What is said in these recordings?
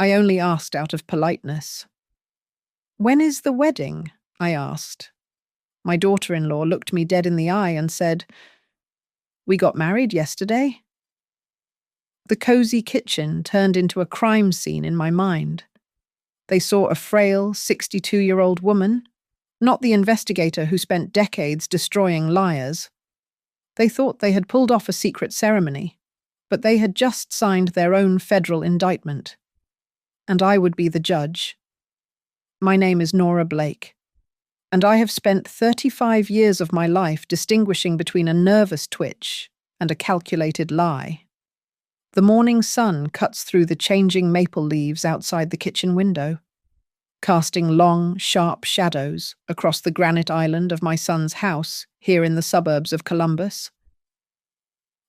I only asked out of politeness. "When is the wedding?" I asked. My daughter-in-law looked me dead in the eye and said, "We got married yesterday." The cozy kitchen turned into a crime scene in my mind. They saw a frail, 62-year-old woman, not the investigator who spent decades destroying liars. They thought they had pulled off a secret ceremony, but they had just signed their own federal indictment. And I would be the judge. My name is Nora Blake, and I have spent 35 years of my life distinguishing between a nervous twitch and a calculated lie. The morning sun cuts through the changing maple leaves outside the kitchen window, casting long, sharp shadows across the granite island of my son's house here in the suburbs of Columbus.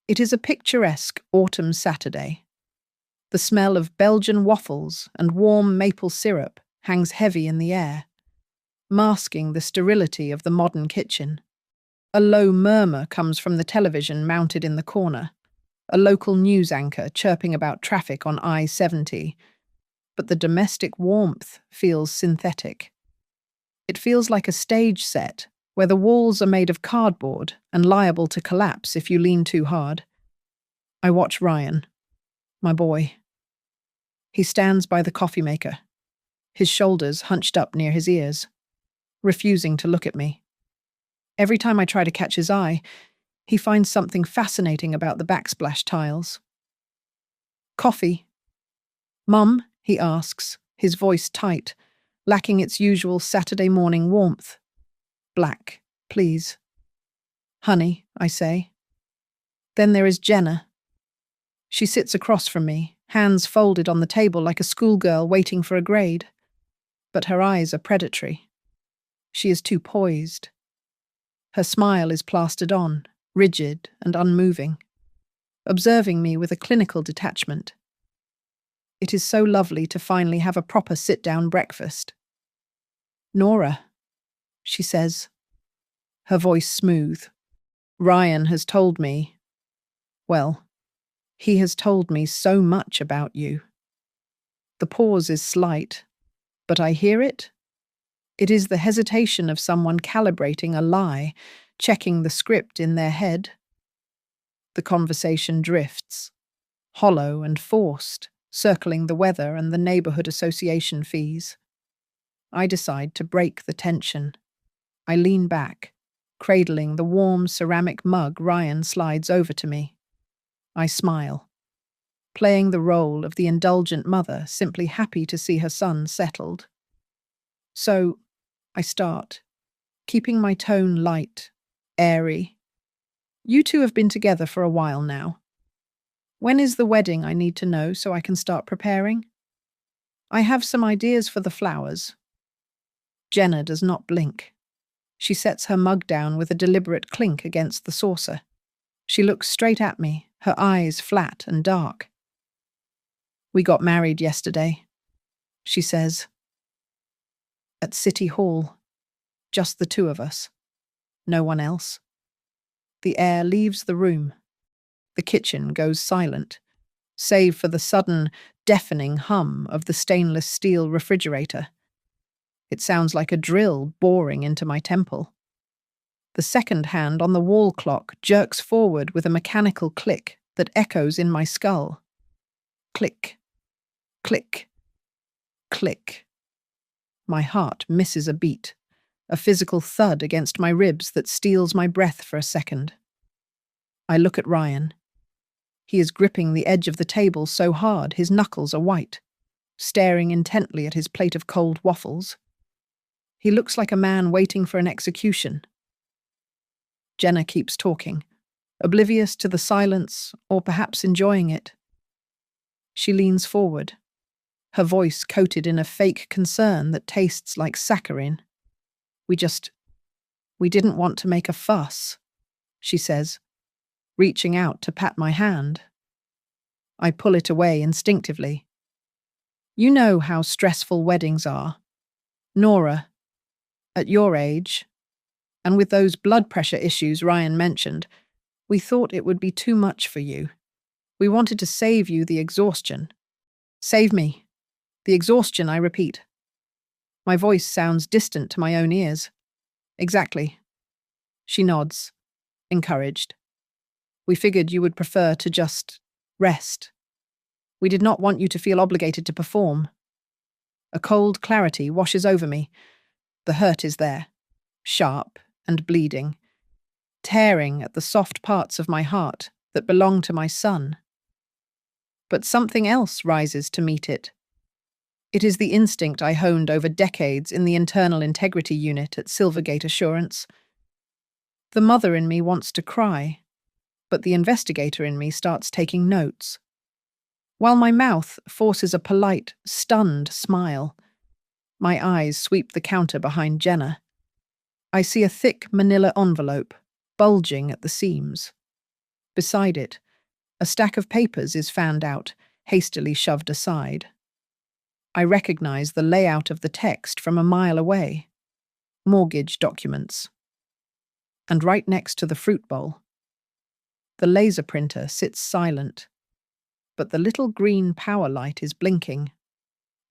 It is a picturesque autumn Saturday. The smell of Belgian waffles and warm maple syrup hangs heavy in the air, masking the sterility of the modern kitchen. A low murmur comes from the television mounted in the corner, a local news anchor chirping about traffic on I-70, but the domestic warmth feels synthetic. It feels like a stage set where the walls are made of cardboard and liable to collapse if you lean too hard. I watch Ryan, my boy. He stands by the coffee maker, his shoulders hunched up near his ears, refusing to look at me. Every time I try to catch his eye, he finds something fascinating about the backsplash tiles. "Coffee?" "Mum?" he asks, his voice tight, lacking its usual Saturday morning warmth. "Black, please." "Honey," I say. Then there is Jenna. She sits across from me, hands folded on the table like a schoolgirl waiting for a grade. But her eyes are predatory. She is too poised. Her smile is plastered on, rigid and unmoving, observing me with a clinical detachment. It is so lovely to finally have a proper sit-down breakfast. "Nora," she says, her voice smooth. "Ryan has told me, well, he has told me so much about you." The pause is slight, but I hear it. It is the hesitation of someone calibrating a lie, checking the script in their head. The conversation drifts, hollow and forced, circling the weather and the neighborhood association fees. I decide to break the tension. I lean back, cradling the warm ceramic mug Ryan slides over to me. I smile, playing the role of the indulgent mother simply happy to see her son settled. "So," I start, keeping my tone light, airy. "You two have been together for a while now. When is the wedding, I need to know so I can start preparing? I have some ideas for the flowers." Jenna does not blink. She sets her mug down with a deliberate clink against the saucer. She looks straight at me, her eyes flat and dark. "We got married yesterday," she says. "At City Hall. Just the two of us. No one else." The air leaves the room. The kitchen goes silent, save for the sudden, deafening hum of the stainless steel refrigerator. It sounds like a drill boring into my temple. The second hand on the wall clock jerks forward with a mechanical click that echoes in my skull. Click, click, click. My heart misses a beat, a physical thud against my ribs that steals my breath for a second. I look at Ryan. He is gripping the edge of the table so hard his knuckles are white, staring intently at his plate of cold waffles. He looks like a man waiting for an execution. Jenna keeps talking, oblivious to the silence or perhaps enjoying it. She leans forward, her voice coated in a fake concern that tastes like saccharin. We didn't want to make a fuss," she says, reaching out to pat my hand. I pull it away instinctively. "You know how stressful weddings are. Nora, at your age, and with those blood pressure issues Ryan mentioned, we thought it would be too much for you. We wanted to save you the exhaustion. Save me," The exhaustion, I repeat. My voice sounds distant to my own ears. Exactly. She nods, encouraged. We figured you would prefer to just rest. We did not want you to feel obligated to perform. A cold clarity washes over me. The hurt is there, sharp and bleeding, tearing at the soft parts of my heart that belong to my son. But something else rises to meet it. It is the instinct I honed over decades in the internal integrity unit at Silvergate Assurance. The mother in me wants to cry, but the investigator in me starts taking notes. While my mouth forces a polite, stunned smile, my eyes sweep the counter behind Jenna. I see a thick manila envelope, bulging at the seams. Beside it, a stack of papers is fanned out, hastily shoved aside. I recognize the layout of the text from a mile away. Mortgage documents. And right next to the fruit bowl, the laser printer sits silent, but the little green power light is blinking.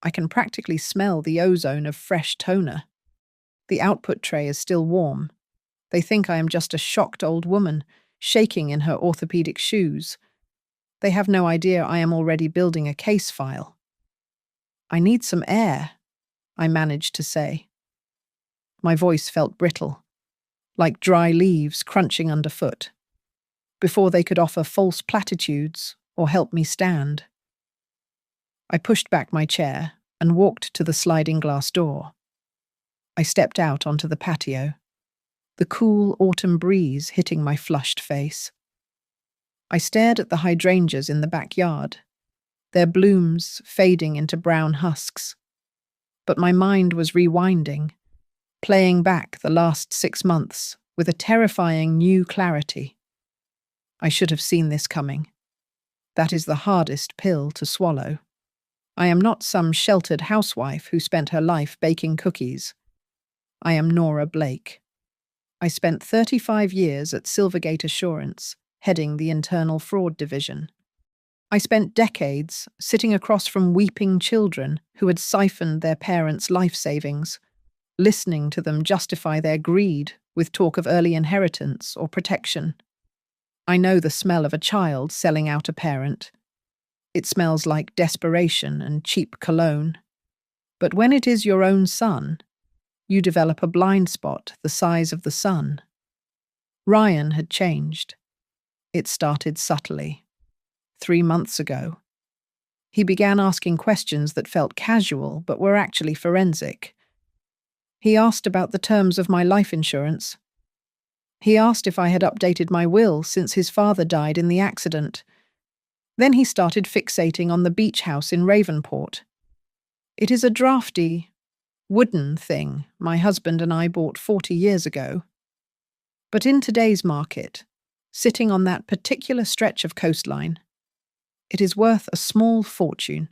I can practically smell the ozone of fresh toner. The output tray is still warm. They think I am just a shocked old woman, shaking in her orthopedic shoes. They have no idea I am already building a case file. I need some air, I managed to say. My voice felt brittle, like dry leaves crunching underfoot, before they could offer false platitudes or help me stand. I pushed back my chair and walked to the sliding glass door. I stepped out onto the patio, the cool autumn breeze hitting my flushed face. I stared at the hydrangeas in the backyard, their blooms fading into brown husks. But my mind was rewinding, playing back the last 6 months with a terrifying new clarity. I should have seen this coming. That is the hardest pill to swallow. I am not some sheltered housewife who spent her life baking cookies. I am Nora Blake. I spent 35 years at Silvergate Assurance, heading the internal fraud division. I spent decades sitting across from weeping children who had siphoned their parents' life savings, listening to them justify their greed with talk of early inheritance or protection. I know the smell of a child selling out a parent. It smells like desperation and cheap cologne. But when it is your own son, you develop a blind spot the size of the sun. Ryan had changed. It started subtly. 3 months ago. He began asking questions that felt casual but were actually forensic. He asked about the terms of my life insurance. He asked if I had updated my will since his father died in the accident. Then he started fixating on the beach house in Ravenport. It is a drafty, wooden thing my husband and I bought 40 years ago. But in today's market, sitting on that particular stretch of coastline, it is worth a small fortune.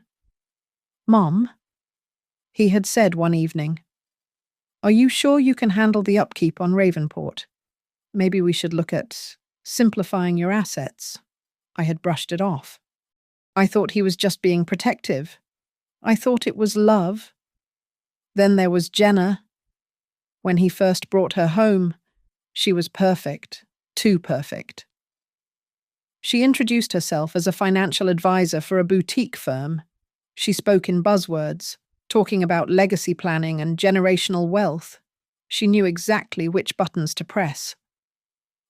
"Mom," he had said one evening, "are you sure you can handle the upkeep on Ravenport? Maybe we should look at simplifying your assets." I had brushed it off. I thought he was just being protective. I thought it was love. Then there was Jenna. When he first brought her home, she was perfect, too perfect. She introduced herself as a financial advisor for a boutique firm. She spoke in buzzwords, talking about legacy planning and generational wealth. She knew exactly which buttons to press.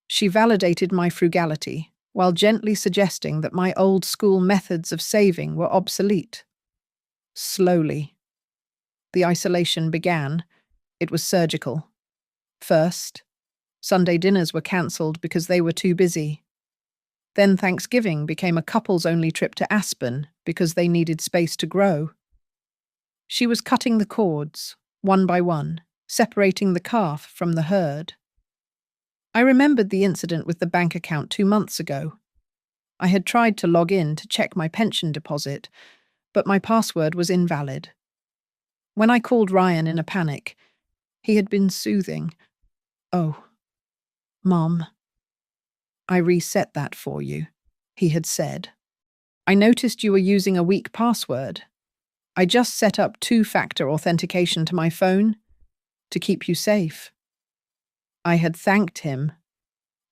She validated my frugality, while gently suggesting that my old-school methods of saving were obsolete. Slowly. The isolation began. It was surgical. First, Sunday dinners were cancelled because they were too busy. Then Thanksgiving became a couples-only trip to Aspen because they needed space to grow. She was cutting the cords, one by one, separating the calf from the herd. I remembered the incident with the bank account 2 months ago. I had tried to log in to check my pension deposit, but my password was invalid. When I called Ryan in a panic, he had been soothing. "Oh, Mom, I reset that for you," he had said. "I noticed you were using a weak password. I just set up two-factor authentication to my phone to keep you safe. I had thanked him.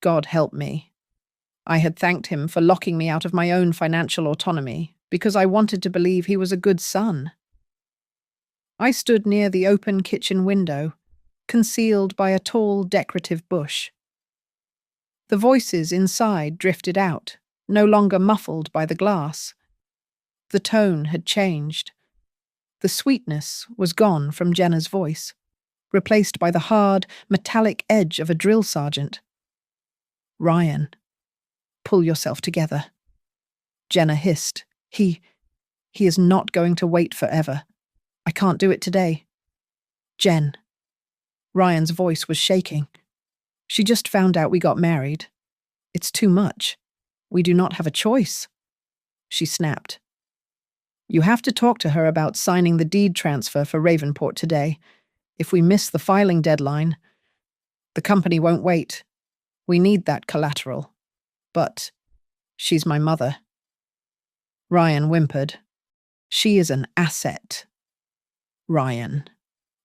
God help me. I had thanked him for locking me out of my own financial autonomy because I wanted to believe he was a good son. I stood near the open kitchen window, concealed by a tall, decorative bush. The voices inside drifted out, no longer muffled by the glass. The tone had changed. The sweetness was gone from Jenna's voice, replaced by the hard, metallic edge of a drill sergeant. "Ryan, pull yourself together." Jenna hissed. He is not going to wait forever. I can't do it today. Jen. Ryan's voice was shaking. She just found out we got married. It's too much. We do not have a choice. She snapped. You have to talk to her about signing the deed transfer for Ravenport today. If we miss the filing deadline, the company won't wait. We need that collateral. But she's my mother. Ryan whimpered. She is an asset. Ryan,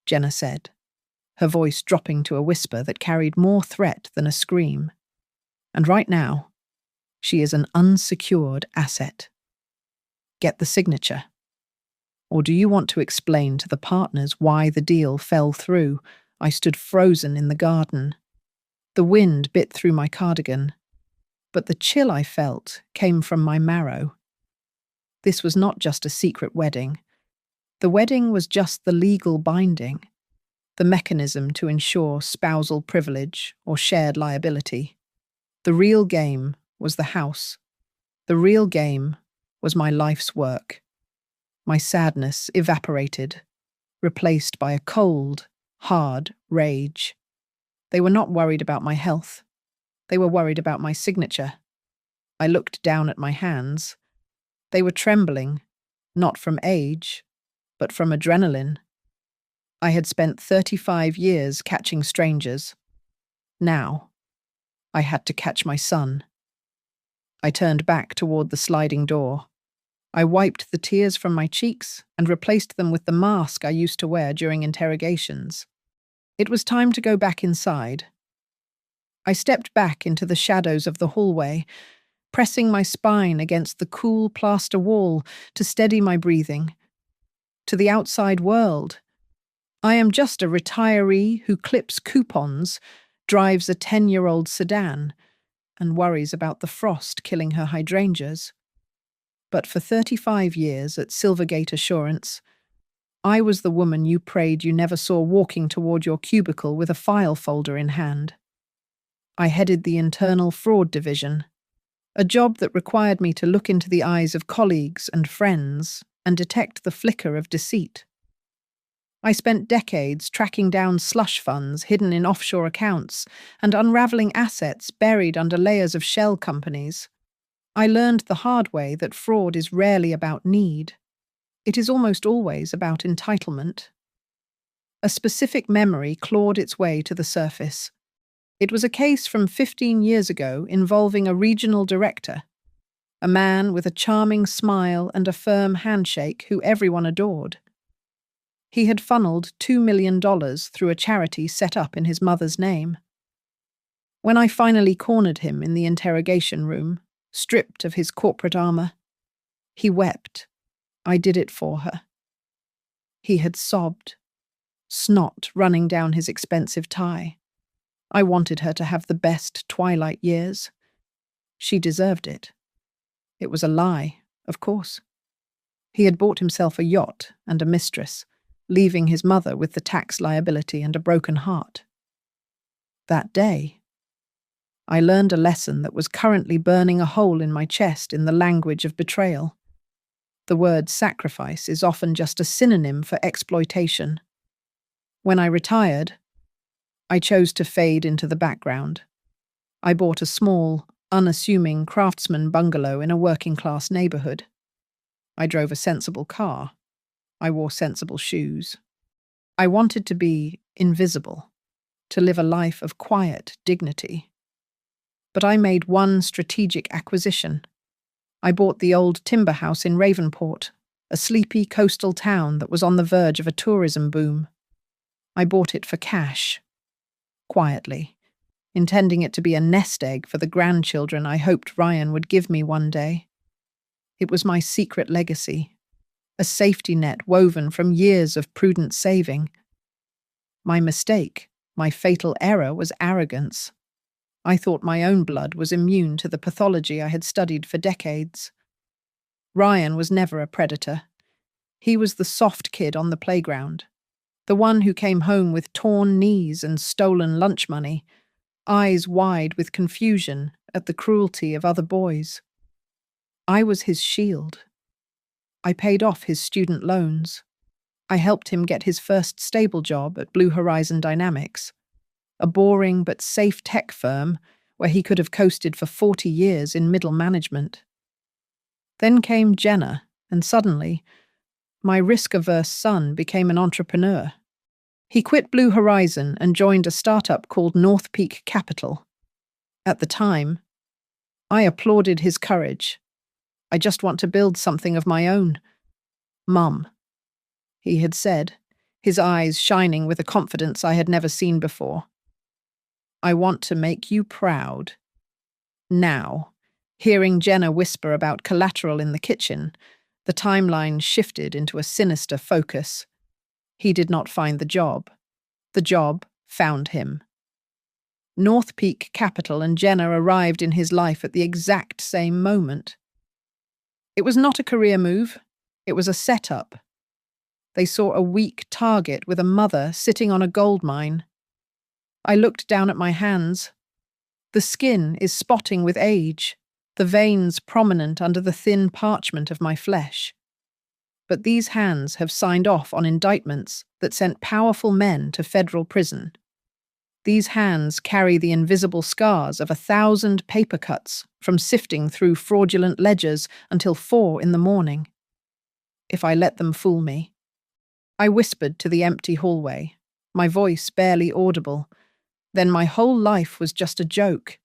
Jenna said, her voice dropping to a whisper that carried more threat than a scream. And right now, she is an unsecured asset. Get the signature. Or do you want to explain to the partners why the deal fell through? I stood frozen in the garden. The wind bit through my cardigan, but the chill I felt came from my marrow. This was not just a secret wedding. The wedding was just the legal binding, the mechanism to ensure spousal privilege or shared liability. The real game was the house. The real game was my life's work. My sadness evaporated, replaced by a cold, hard rage. They were not worried about my health. They were worried about my signature. I looked down at my hands. They were trembling, not from age, but from adrenaline. I had spent 35 years catching strangers. Now, I had to catch my son. I turned back toward the sliding door. I wiped the tears from my cheeks and replaced them with the mask I used to wear during interrogations. It was time to go back inside. I stepped back into the shadows of the hallway, pressing my spine against the cool plaster wall to steady my breathing. To the outside world, I am just a retiree who clips coupons, drives a 10-year-old sedan, and worries about the frost killing her hydrangeas. But for 35 years at Silvergate Assurance, I was the woman you prayed you never saw walking toward your cubicle with a file folder in hand. I headed the internal fraud division, a job that required me to look into the eyes of colleagues and friends and detect the flicker of deceit. I spent decades tracking down slush funds hidden in offshore accounts and unraveling assets buried under layers of shell companies. I learned the hard way that fraud is rarely about need. It is almost always about entitlement. A specific memory clawed its way to the surface. It was a case from 15 years ago involving a regional director, a man with a charming smile and a firm handshake who everyone adored. He had funneled $2 million through a charity set up in his mother's name. When I finally cornered him in the interrogation room, stripped of his corporate armor, he wept. I did it for her. He had sobbed, snot running down his expensive tie. I wanted her to have the best twilight years. She deserved it. It was a lie, of course. He had bought himself a yacht and a mistress, leaving his mother with the tax liability and a broken heart. That day, I learned a lesson that was currently burning a hole in my chest in the language of betrayal. The word sacrifice is often just a synonym for exploitation. When I retired, I chose to fade into the background. I bought a small, unassuming craftsman bungalow in a working-class neighborhood. I drove a sensible car. I wore sensible shoes. I wanted to be invisible, to live a life of quiet dignity. But I made one strategic acquisition. I bought the old timber house in Ravenport, a sleepy coastal town that was on the verge of a tourism boom. I bought it for cash, quietly, intending it to be a nest egg for the grandchildren I hoped Ryan would give me one day. It was my secret legacy, a safety net woven from years of prudent saving. My mistake, my fatal error, was arrogance. I thought my own blood was immune to the pathology I had studied for decades. Ryan was never a predator. He was the soft kid on the playground, the one who came home with torn knees and stolen lunch money, eyes wide with confusion at the cruelty of other boys. I was his shield. I paid off his student loans. I helped him get his first stable job at Blue Horizon Dynamics, a boring but safe tech firm where he could have coasted for 40 years in middle management. Then came Jenna, and suddenly, my risk-averse son became an entrepreneur. He quit Blue Horizon and joined a startup called North Peak Capital. At the time, I applauded his courage. I just want to build something of my own. Mum, he had said, his eyes shining with a confidence I had never seen before. I want to make you proud. Now, hearing Jenna whisper about collateral in the kitchen, the timeline shifted into a sinister focus. He did not find the job. The job found him. North Peak Capital and Jenna arrived in his life at the exact same moment. It was not a career move. It was a setup. They saw a weak target with a mother sitting on a gold mine. I looked down at my hands. The skin is spotting with age, the veins prominent under the thin parchment of my flesh. But these hands have signed off on indictments that sent powerful men to federal prison. These hands carry the invisible scars of 1,000 paper cuts from sifting through fraudulent ledgers until 4 in the morning. If I let them fool me. I whispered to the empty hallway, my voice barely audible. Then my whole life was just a joke.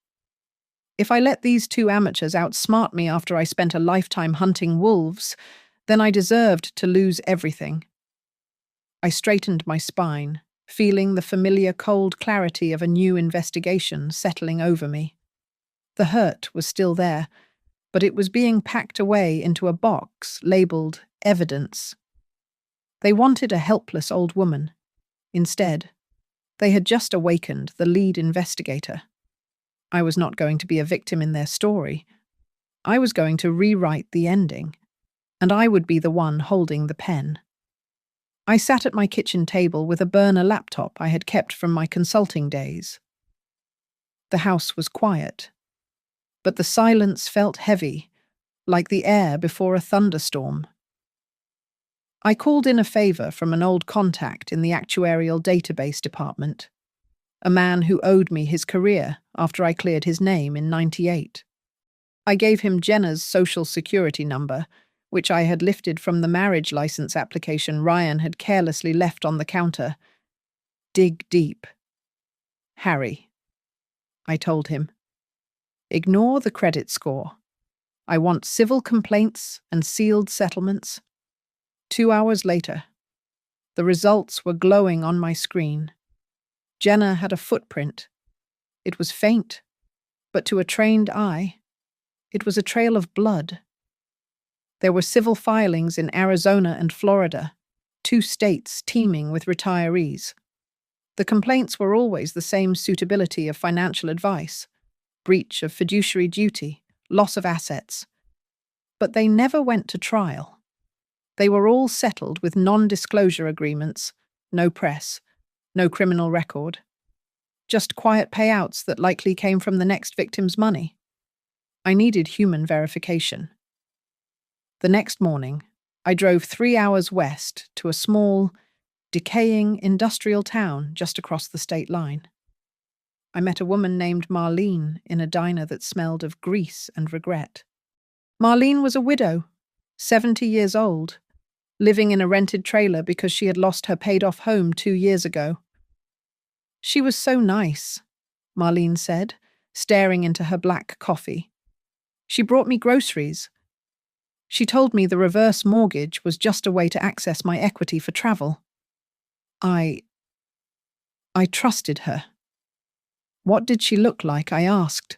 If I let these two amateurs outsmart me after I spent a lifetime hunting wolves, then I deserved to lose everything. I straightened my spine, feeling the familiar cold clarity of a new investigation settling over me. The hurt was still there, but it was being packed away into a box labeled evidence. They wanted a helpless old woman. Instead, they had just awakened the lead investigator. I was not going to be a victim in their story. I was going to rewrite the ending, and I would be the one holding the pen. I sat at my kitchen table with a burner laptop I had kept from my consulting days. The house was quiet, but the silence felt heavy, like the air before a thunderstorm. I called in a favor from an old contact in the actuarial database department, a man who owed me his career after I cleared his name in '98. I gave him Jenna's social security number, which I had lifted from the marriage license application Ryan had carelessly left on the counter. Dig deep. Harry, I told him. Ignore the credit score. I want civil complaints and sealed settlements. 2 hours later, the results were glowing on my screen. Jenna had a footprint. It was faint, but to a trained eye, it was a trail of blood. There were civil filings in Arizona and Florida, 2 states teeming with retirees. The complaints were always the same suitability of financial advice, breach of fiduciary duty, loss of assets. But they never went to trial. They were all settled with non-disclosure agreements, no press, no criminal record. Just quiet payouts that likely came from the next victim's money. I needed human verification. The next morning, I drove 3 hours west to a small, decaying industrial town just across the state line. I met a woman named Marlene in a diner that smelled of grease and regret. Marlene was a widow, 70 years old, living in a rented trailer because she had lost her paid-off home 2 years ago. She was so nice, Marlene said, staring into her black coffee. She brought me groceries. She told me the reverse mortgage was just a way to access my equity for travel. I trusted her. What did she look like? I asked.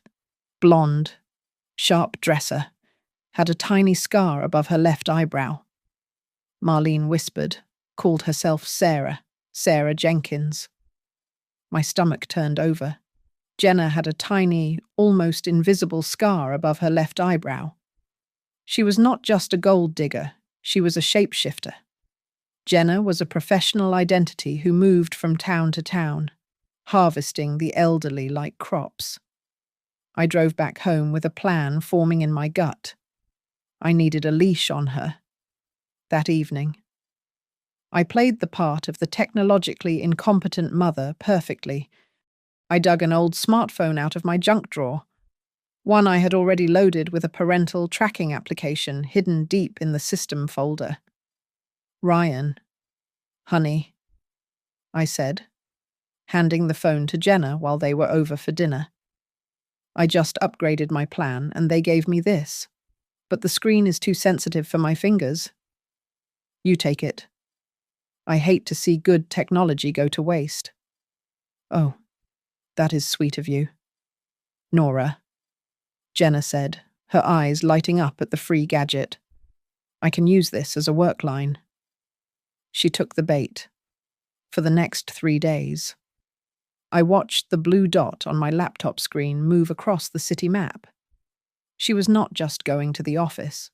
Blonde, sharp dresser, had a tiny scar above her left eyebrow. Marlene whispered, called herself Sarah Jenkins. My stomach turned over. Jenna had a tiny, almost invisible scar above her left eyebrow. She was not just a gold digger, she was a shapeshifter. Jenna was a professional identity who moved from town to town, harvesting the elderly like crops. I drove back home with a plan forming in my gut. I needed a leash on her. That evening, I played the part of the technologically incompetent mother perfectly. I dug an old smartphone out of my junk drawer, one I had already loaded with a parental tracking application hidden deep in the system folder. Ryan, honey, I said, handing the phone to Jenna while they were over for dinner. I just upgraded my plan and they gave me this, but the screen is too sensitive for my fingers. You take it. I hate to see good technology go to waste. Oh, that is sweet of you. Nora, Jenna said, her eyes lighting up at the free gadget. I can use this as a work line. She took the bait. For the next 3 days, I watched the blue dot on my laptop screen move across the city map. She was not just going to the office.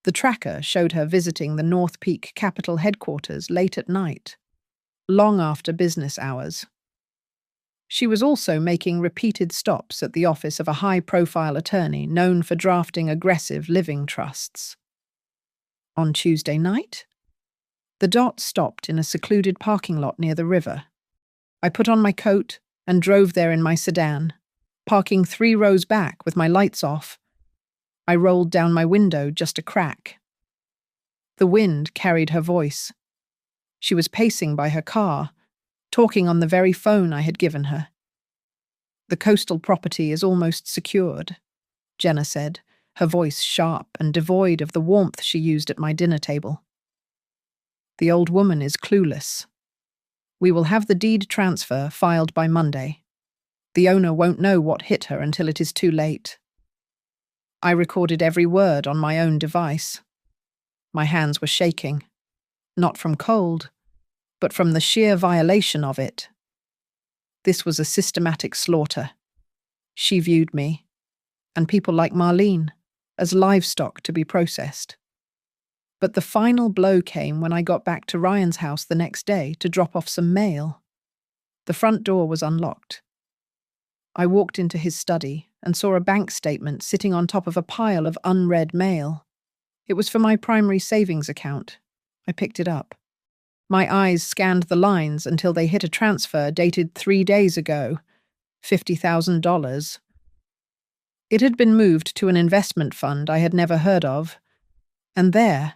The tracker showed her visiting the North Peak Capitol headquarters late at night, long after business hours. She was also making repeated stops at the office of a high-profile attorney known for drafting aggressive living trusts. On Tuesday night, the dot stopped in a secluded parking lot near the river. I put on my coat and drove there in my sedan, parking 3 rows back with my lights off. I rolled down my window just a crack. The wind carried her voice. She was pacing by her car, talking on the very phone I had given her. The coastal property is almost secured, Jenna said, her voice sharp and devoid of the warmth she used at my dinner table. The old woman is clueless. We will have the deed transfer filed by Monday. The owner won't know what hit her until it is too late. I recorded every word on my own device. My hands were shaking, not from cold, but from the sheer violation of it. This was a systematic slaughter. She viewed me, and people like Marlene, as livestock to be processed. But the final blow came when I got back to Ryan's house the next day to drop off some mail. The front door was unlocked. I walked into his study and saw a bank statement sitting on top of a pile of unread mail. It was for my primary savings account. I picked it up. My eyes scanned the lines until they hit a transfer dated 3 days ago, $50,000. It had been moved to an investment fund I had never heard of, and there,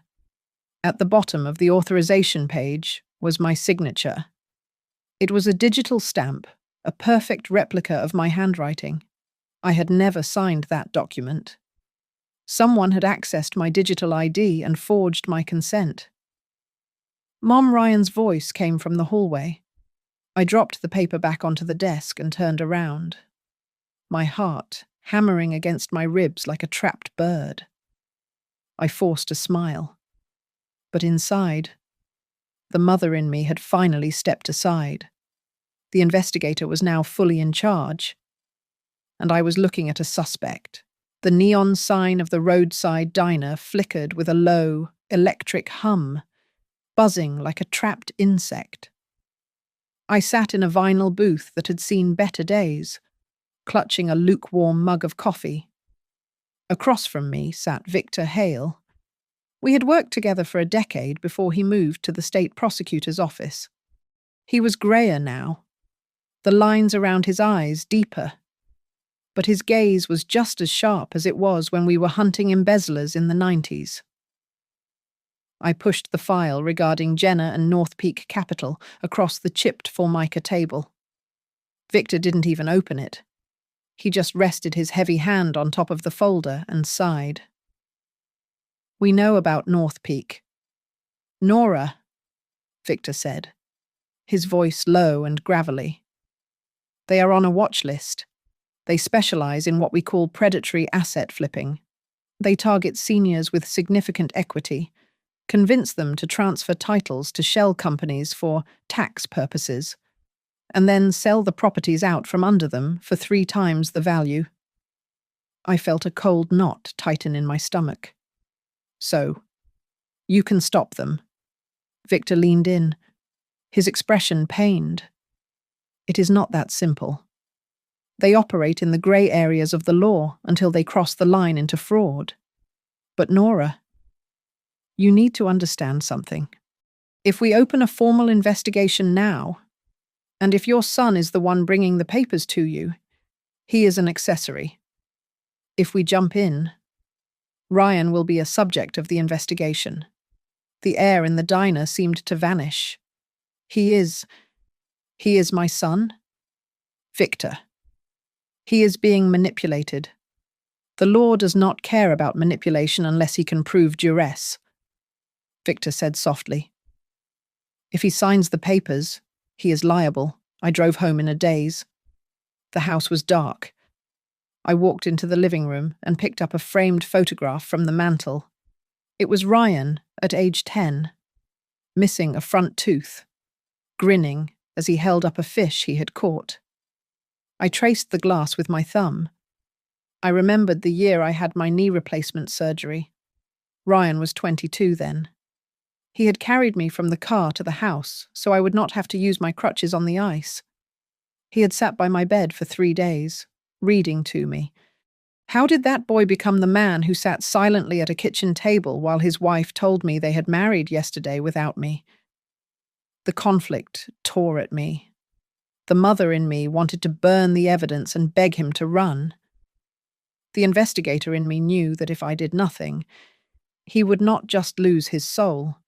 at the bottom of the authorization page, was my signature. It was a digital stamp, a perfect replica of my handwriting. I had never signed that document. Someone had accessed my digital ID and forged my consent. Mom Ryan's voice came from the hallway. I dropped the paper back onto the desk and turned around, my heart hammering against my ribs like a trapped bird. I forced a smile. But inside, the mother in me had finally stepped aside. The investigator was now fully in charge, and I was looking at a suspect. The neon sign of the roadside diner flickered with a low, electric hum, buzzing like a trapped insect. I sat in a vinyl booth that had seen better days, clutching a lukewarm mug of coffee. Across from me sat Victor Hale. We had worked together for a decade before he moved to the state prosecutor's office. He was greyer now, the lines around his eyes deeper, but his gaze was just as sharp as it was when we were hunting embezzlers in the 90s. I pushed the file regarding Jenna and North Peak Capitol across the chipped Formica table. Victor didn't even open it. He just rested his heavy hand on top of the folder and sighed. We know about North Peak. Nora, Victor said, his voice low and gravelly. They are on a watch list. They specialize in what we call predatory asset flipping. They target seniors with significant equity, convince them to transfer titles to shell companies for tax purposes, and then sell the properties out from under them for 3 times the value. I felt a cold knot tighten in my stomach. So, you can stop them. Victor leaned in, his expression pained. It is not that simple. They operate in the grey areas of the law until they cross the line into fraud. But Nora, you need to understand something. If we open a formal investigation now, and if your son is the one bringing the papers to you, he is an accessory. If we jump in, Ryan will be a subject of the investigation. The air in the diner seemed to vanish. He is my son? Victor. He is being manipulated. The law does not care about manipulation unless he can prove duress, Victor said softly. If he signs the papers, he is liable. I drove home in a daze. The house was dark. I walked into the living room and picked up a framed photograph from the mantel. It was Ryan, at age 10, missing a front tooth, grinning as he held up a fish he had caught. I traced the glass with my thumb. I remembered the year I had my knee replacement surgery. Ryan was 22 then. He had carried me from the car to the house so I would not have to use my crutches on the ice. He had sat by my bed for 3 days, reading to me. How did that boy become the man who sat silently at a kitchen table while his wife told me they had married yesterday without me? The conflict tore at me. The mother in me wanted to burn the evidence and beg him to run. The investigator in me knew that if I did nothing, he would not just lose his soul.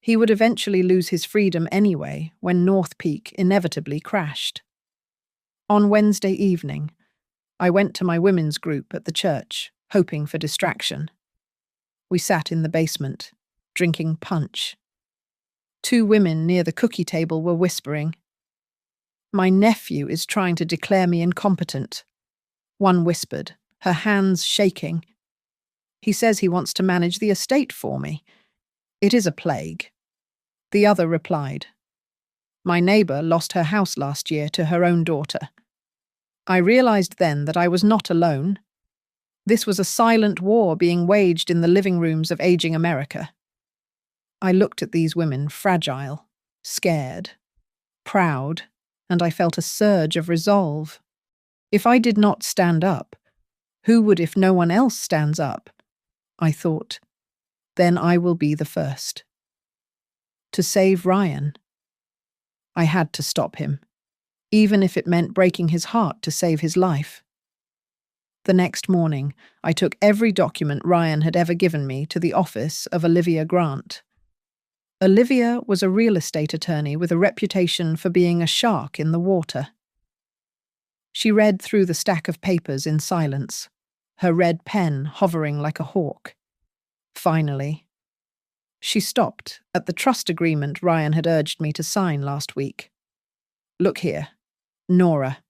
He would eventually lose his freedom anyway when North Peak inevitably crashed. On Wednesday evening, I went to my women's group at the church, hoping for distraction. We sat in the basement, drinking punch. 2 women near the cookie table were whispering. "My nephew is trying to declare me incompetent," one whispered, her hands shaking. "He says he wants to manage the estate for me. It is a plague." The other replied, "My neighbour lost her house last year to her own daughter." I realised then that I was not alone. This was a silent war being waged in the living rooms of aging America. I looked at these women, fragile, scared, proud, and I felt a surge of resolve. If I did not stand up, who would if no one else stands up? I thought. Then I will be the first. To save Ryan, I had to stop him, even if it meant breaking his heart to save his life. The next morning, I took every document Ryan had ever given me to the office of Olivia Grant. Olivia was a real estate attorney with a reputation for being a shark in the water. She read through the stack of papers in silence, her red pen hovering like a hawk. Finally, she stopped at the trust agreement Ryan had urged me to sign last week. "Look here, Nora,"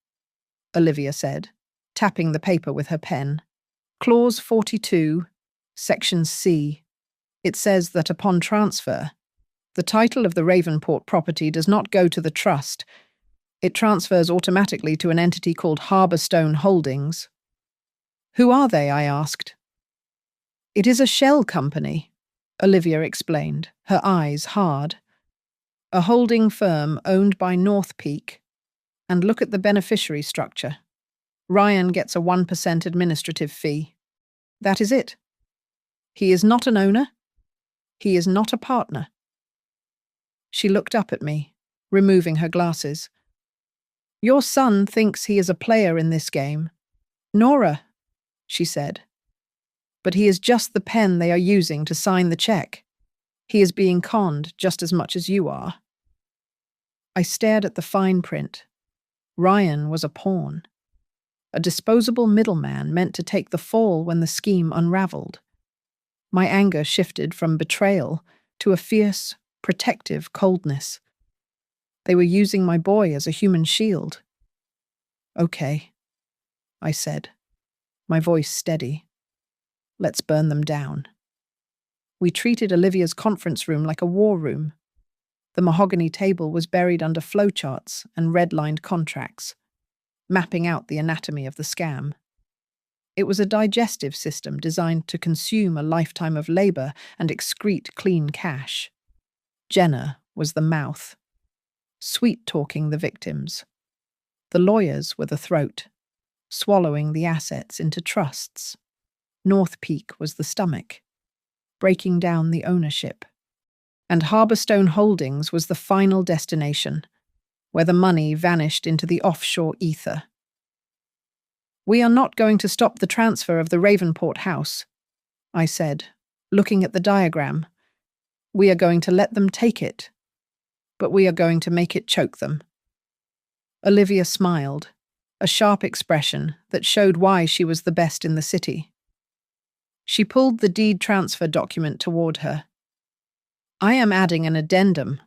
Olivia said, tapping the paper with her pen. "Clause 42, Section C. It says that upon transfer, the title of the Ravenport property does not go to the trust. It transfers automatically to an entity called Harborstone Holdings." "Who are they?" I asked. "It is a shell company," Olivia explained, her eyes hard. "A holding firm owned by North Peak. And look at the beneficiary structure. Ryan gets a 1% administrative fee. That is it. He is not an owner. He is not a partner." She looked up at me, removing her glasses. "Your son thinks he is a player in this game. Nora," she said. "But he is just the pen they are using to sign the check. He is being conned just as much as you are." I stared at the fine print. Ryan was a pawn. A disposable middleman meant to take the fall when the scheme unraveled. My anger shifted from betrayal to a fierce, protective coldness. They were using my boy as a human shield. Okay, I said, my voice steady. Let's burn them down. We treated Olivia's conference room like a war room. The mahogany table was buried under flowcharts and red-lined contracts, mapping out the anatomy of the scam. It was a digestive system designed to consume a lifetime of labor and excrete clean cash. Jenna was the mouth, sweet-talking the victims. The lawyers were the throat, swallowing the assets into trusts. North Peak was the stomach, breaking down the ownership. And Harborstone Holdings was the final destination, where the money vanished into the offshore ether. We are not going to stop the transfer of the Ravenport house, I said, looking at the diagram. We are going to let them take it, but we are going to make it choke them. Olivia smiled, a sharp expression that showed why she was the best in the city. She pulled the deed transfer document toward her. I am adding an addendum,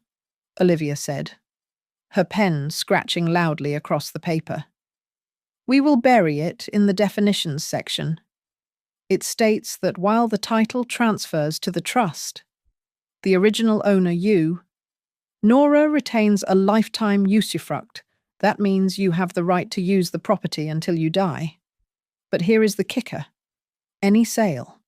Olivia said, her pen scratching loudly across the paper. We will bury it in the definitions section. It states that while the title transfers to the trust, the original owner, you, Nora retains a lifetime usufruct. That means you have the right to use the property until you die. But here is the kicker. Any sale,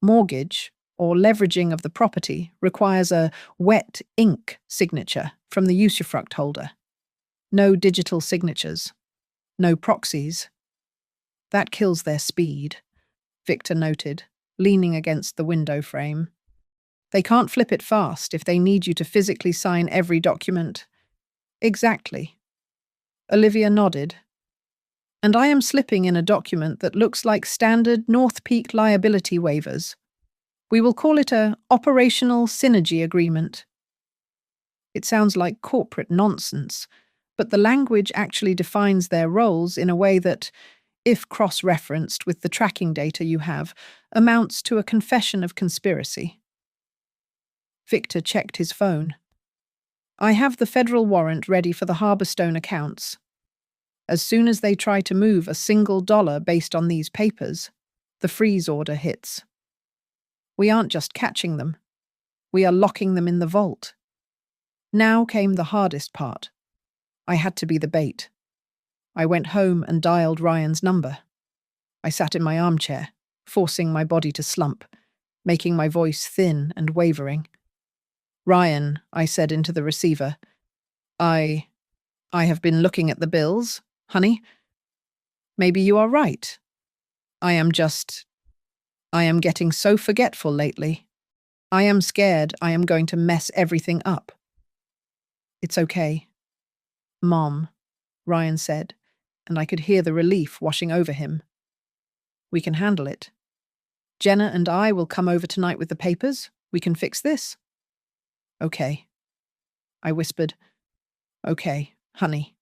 mortgage, or leveraging of the property requires a wet ink signature from the usufruct holder. No digital signatures. No proxies. That kills their speed, Victor noted, leaning against the window frame. They can't flip it fast if they need you to physically sign every document. Exactly. Olivia nodded. And I am slipping in a document that looks like standard North Peak liability waivers. We will call it a operational synergy agreement. It sounds like corporate nonsense, but the language actually defines their roles in a way that, if cross-referenced with the tracking data you have, amounts to a confession of conspiracy. Victor checked his phone. I have the federal warrant ready for the Harborstone accounts. As soon as they try to move a single dollar based on these papers, the freeze order hits. We aren't just catching them. We are locking them in the vault. Now came the hardest part. I had to be the bait. I went home and dialed Ryan's number. I sat in my armchair, forcing my body to slump, making my voice thin and wavering. Ryan, I said into the receiver, I have been looking at the bills, honey. Maybe you are right. I am getting so forgetful lately. I am scared I am going to mess everything up. It's okay. Mom, Ryan said, and I could hear the relief washing over him. We can handle it. Jenna and I will come over tonight with the papers. We can fix this. Okay. I whispered, okay, honey.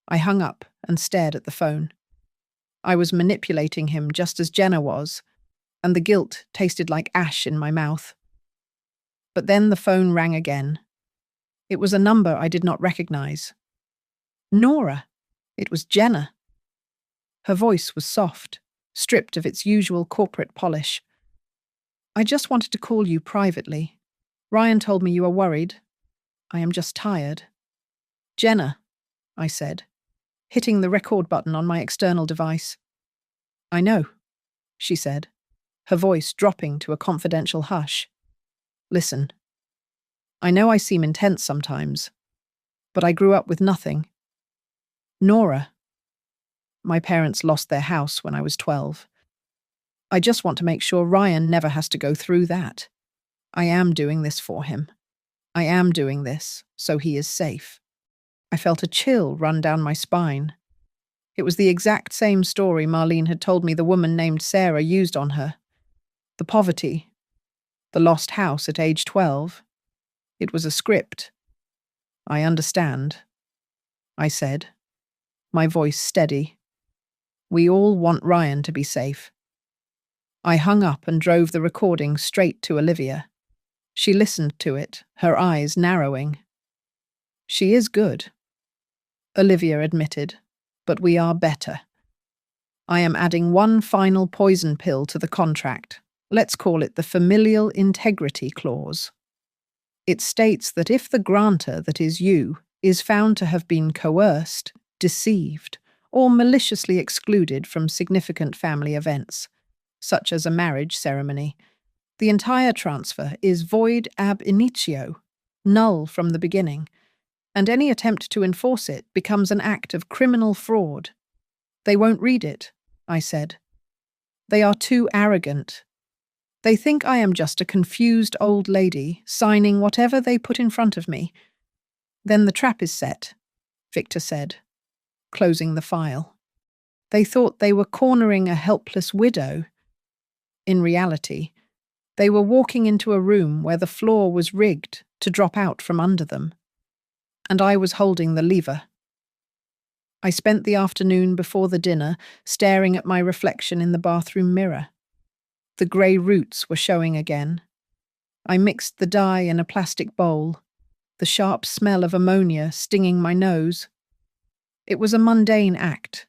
I hung up and stared at the phone. I was manipulating him just as Jenna was, and the guilt tasted like ash in my mouth. But then the phone rang again. It was a number I did not recognize. Nora. It was Jenna. Her voice was soft, stripped of its usual corporate polish. I just wanted to call you privately. Ryan told me you are worried. I am just tired. Jenna, I said, hitting the record button on my external device. I know, she said, her voice dropping to a confidential hush. Listen, I know I seem intense sometimes, but I grew up with nothing. Nora. My parents lost their house when I was 12. I just want to make sure Ryan never has to go through that. I am doing this for him. I am doing this so he is safe. I felt a chill run down my spine. It was the exact same story Marlene had told me the woman named Sarah used on her. The poverty. The lost house at age 12. It was a script. I understand, I said, my voice steady. We all want Ryan to be safe. I hung up and drove the recording straight to Olivia. She listened to it, her eyes narrowing. She is good, Olivia admitted, but we are better. I am adding one final poison pill to the contract. Let's call it the familial integrity clause. It states that if the grantor, that is you, is found to have been coerced, deceived, or maliciously excluded from significant family events, such as a marriage ceremony, the entire transfer is void ab initio, null from the beginning, and any attempt to enforce it becomes an act of criminal fraud. They won't read it, I said. They are too arrogant. They think I am just a confused old lady signing whatever they put in front of me. Then the trap is set, Victor said, closing the file. They thought they were cornering a helpless widow. In reality, they were walking into a room where the floor was rigged to drop out from under them, and I was holding the lever. I spent the afternoon before the dinner staring at my reflection in the bathroom mirror. The grey roots were showing again. I mixed the dye in a plastic bowl, the sharp smell of ammonia stinging my nose. It was a mundane act,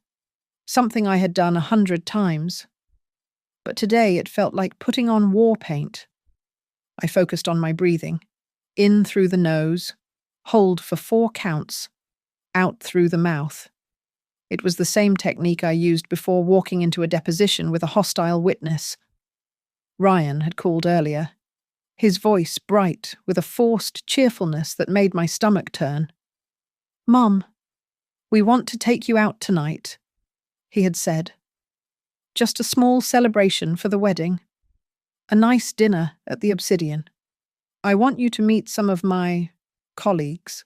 something I had done 100 times. But today it felt like putting on war paint. I focused on my breathing. In through the nose, hold for 4 counts, out through the mouth. It was the same technique I used before walking into a deposition with a hostile witness. Ryan had called earlier, his voice bright with a forced cheerfulness that made my stomach turn. "Mum, we want to take you out tonight," he had said. "Just a small celebration for the wedding. A nice dinner at the Obsidian. I want you to meet some of my colleagues."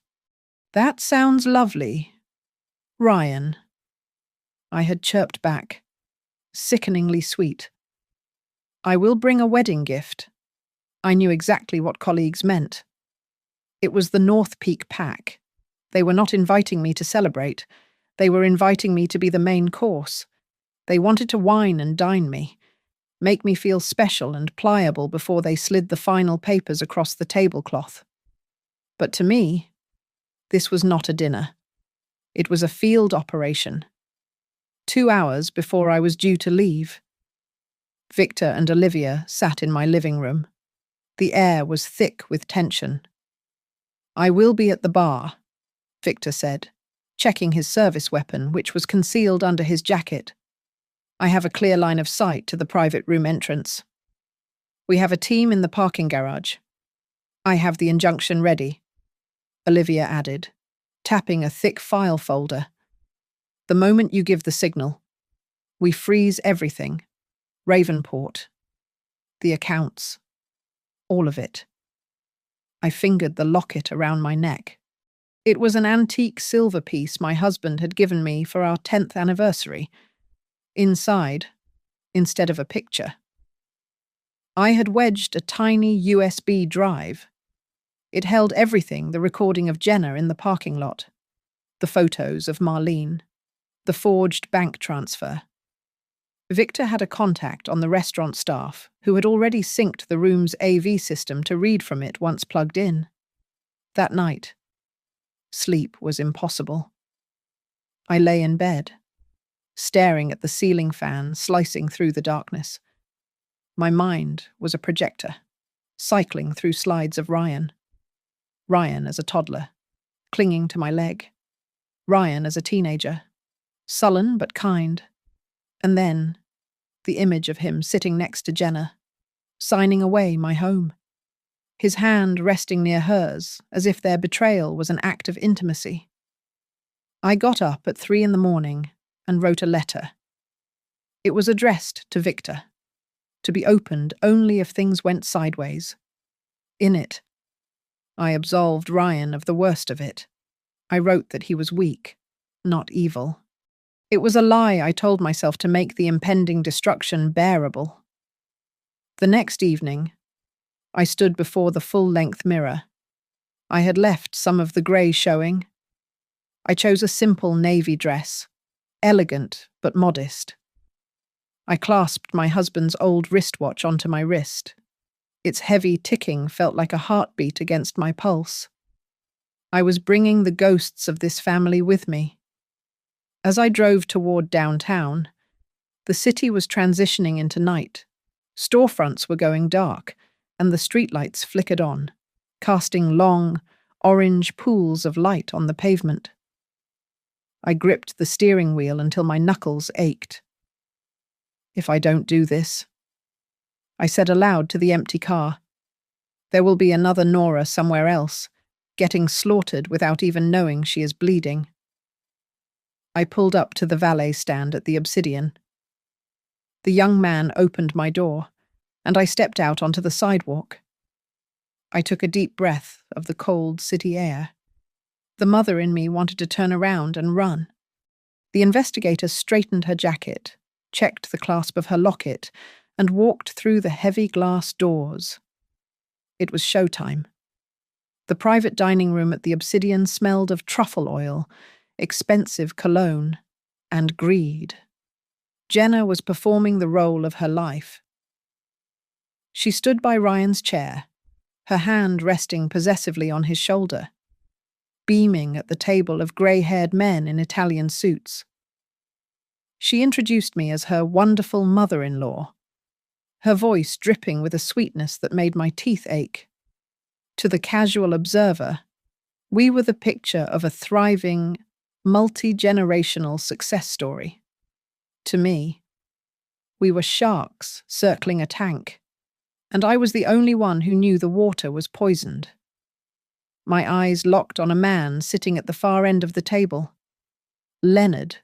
"That sounds lovely, Ryan," I had chirped back, sickeningly sweet. "I will bring a wedding gift." I knew exactly what colleagues meant. It was the North Peak Pack. They were not inviting me to celebrate. They were inviting me to be the main course. They wanted to wine and dine me, make me feel special and pliable before they slid the final papers across the tablecloth. But to me, this was not a dinner. It was a field operation. 2 hours before I was due to leave. Victor and Olivia sat in my living room. The air was thick with tension. "I will be at the bar," Victor said, checking his service weapon, which was concealed under his jacket. "I have a clear line of sight to the private room entrance. We have a team in the parking garage. I have the injunction ready," Olivia added, tapping a thick file folder. "The moment you give the signal, we freeze everything. Ravenport. The accounts. All of it." I fingered the locket around my neck. It was an antique silver piece my husband had given me for our 10th anniversary. Inside, instead of a picture, I had wedged a tiny USB drive. It held everything: the recording of Jenna in the parking lot, the photos of Marlene, the forged bank transfer. Victor had a contact on the restaurant staff who had already synced the room's AV system to read from it once plugged in. That night, sleep was impossible. I lay in bed, staring at the ceiling fan slicing through the darkness. My mind was a projector, cycling through slides of Ryan. Ryan as a toddler, clinging to my leg. Ryan as a teenager, sullen but kind. And then, the image of him sitting next to Jenna, signing away my home. His hand resting near hers, as if their betrayal was an act of intimacy. I got up at 3 a.m. and wrote a letter. It was addressed to Victor, to be opened only if things went sideways. In it, I absolved Ryan of the worst of it. I wrote that he was weak, not evil. It was a lie I told myself to make the impending destruction bearable. The next evening, I stood before the full-length mirror. I had left some of the grey showing. I chose a simple navy dress, elegant but modest. I clasped my husband's old wristwatch onto my wrist. Its heavy ticking felt like a heartbeat against my pulse. I was bringing the ghosts of this family with me. As I drove toward downtown, the city was transitioning into night. Storefronts were going dark, and the streetlights flickered on, casting long, orange pools of light on the pavement. I gripped the steering wheel until my knuckles ached. If I don't do this, I said aloud to the empty car, there will be another Nora somewhere else, getting slaughtered without even knowing she is bleeding. I pulled up to the valet stand at the Obsidian. The young man opened my door, and I stepped out onto the sidewalk. I took a deep breath of the cold city air. The mother in me wanted to turn around and run. The investigator straightened her jacket, checked the clasp of her locket, and walked through the heavy glass doors. It was showtime. The private dining room at the Obsidian smelled of truffle oil, expensive cologne, and greed. Jenna was performing the role of her life. She stood by Ryan's chair, her hand resting possessively on his shoulder, beaming at the table of grey-haired men in Italian suits. She introduced me as her wonderful mother-in-law, her voice dripping with a sweetness that made my teeth ache. To the casual observer, we were the picture of a thriving, multi-generational success story. To me, we were sharks circling a tank, and I was the only one who knew the water was poisoned. My eyes locked on a man sitting at the far end of the table. Leonard.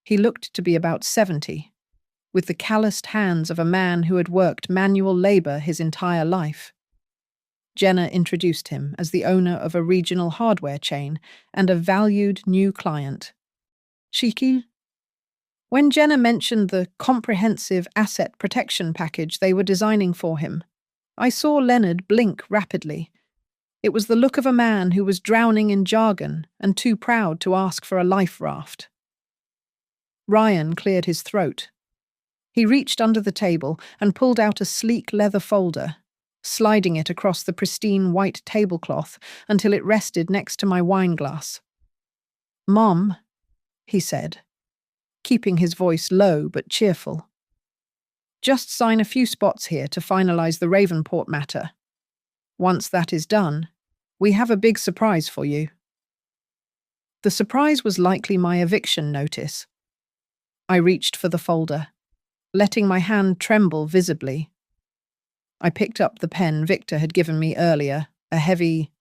He looked to be about 70, with the calloused hands of a man who had worked manual labor his entire life. Jenna introduced him as the owner of a regional hardware chain and a valued new client. Shiki? When Jenna mentioned the comprehensive asset protection package they were designing for him, I saw Leonard blink rapidly. It was the look of a man who was drowning in jargon and too proud to ask for a life raft. Ryan cleared his throat. He reached under the table and pulled out a sleek leather folder, sliding it across the pristine white tablecloth until it rested next to my wine glass. "Mom," he said, keeping his voice low but cheerful. "Just sign a few spots here to finalize the Ravenport matter. Once that is done, we have a big surprise for you." The surprise was likely my eviction notice. I reached for the folder, letting my hand tremble visibly. I picked up the pen Victor had given me earlier, a heavy,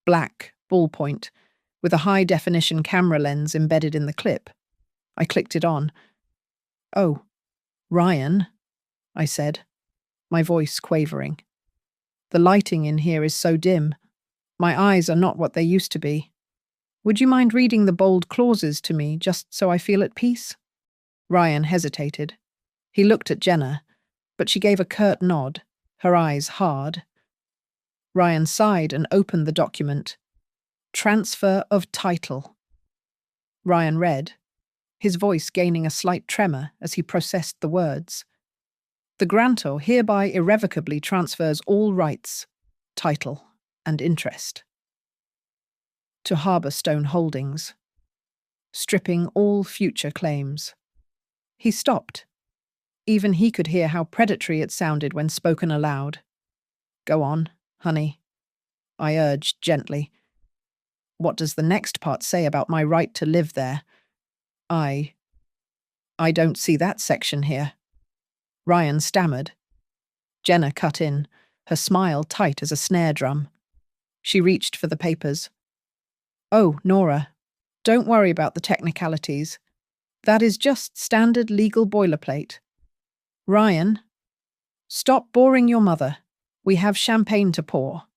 black ballpoint with a high-definition camera lens embedded in the clip. I clicked it on. "Oh, Ryan," I said, my voice quavering. "The lighting in here is so dim. My eyes are not what they used to be. Would you mind reading the bold clauses to me just so I feel at peace?" Ryan hesitated. He looked at Jenna, but she gave a curt nod, her eyes hard. Ryan sighed and opened the document. "Transfer of title." Ryan read, his voice gaining a slight tremor as he processed the words. "The grantor hereby irrevocably transfers all rights, title, and interest to Harborstone Holdings, stripping all future claims." He stopped. Even he could hear how predatory it sounded when spoken aloud. "Go on, honey," I urged gently. "What does the next part say about my right to live there?" I don't see that section here." Ryan stammered. Jenna cut in, her smile tight as a snare drum. She reached for the papers. "Oh, Nora, don't worry about the technicalities. That is just standard legal boilerplate. Ryan, stop boring your mother. We have champagne to pour."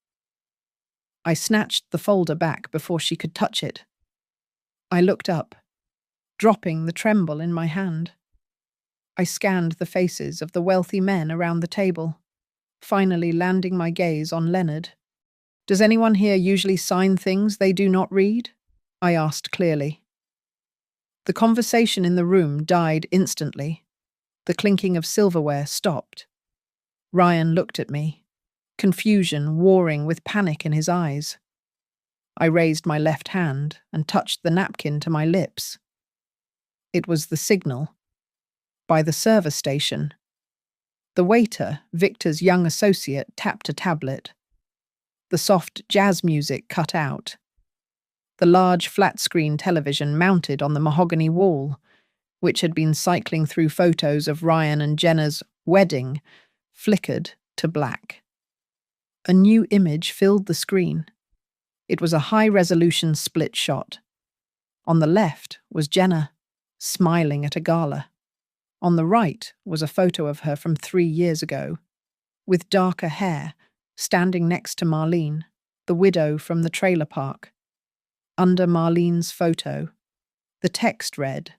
I snatched the folder back before she could touch it. I looked up, dropping the tremble in my hand. I scanned the faces of the wealthy men around the table, finally landing my gaze on Leonard. "Does anyone here usually sign things they do not read?" I asked clearly. The conversation in the room died instantly. The clinking of silverware stopped. Ryan looked at me, confusion warring with panic in his eyes. I raised my left hand and touched the napkin to my lips. It was the signal. By the service station. The waiter, Victor's young associate, tapped a tablet. The soft jazz music cut out. The large flat-screen television mounted on the mahogany wall, which had been cycling through photos of Ryan and Jenna's wedding, flickered to black. A new image filled the screen. It was a high-resolution split shot. On the left was Jenna, smiling at a gala. On the right was a photo of her from 3 years ago, with darker hair, standing next to Marlene, the widow from the trailer park. Under Marlene's photo, the text read,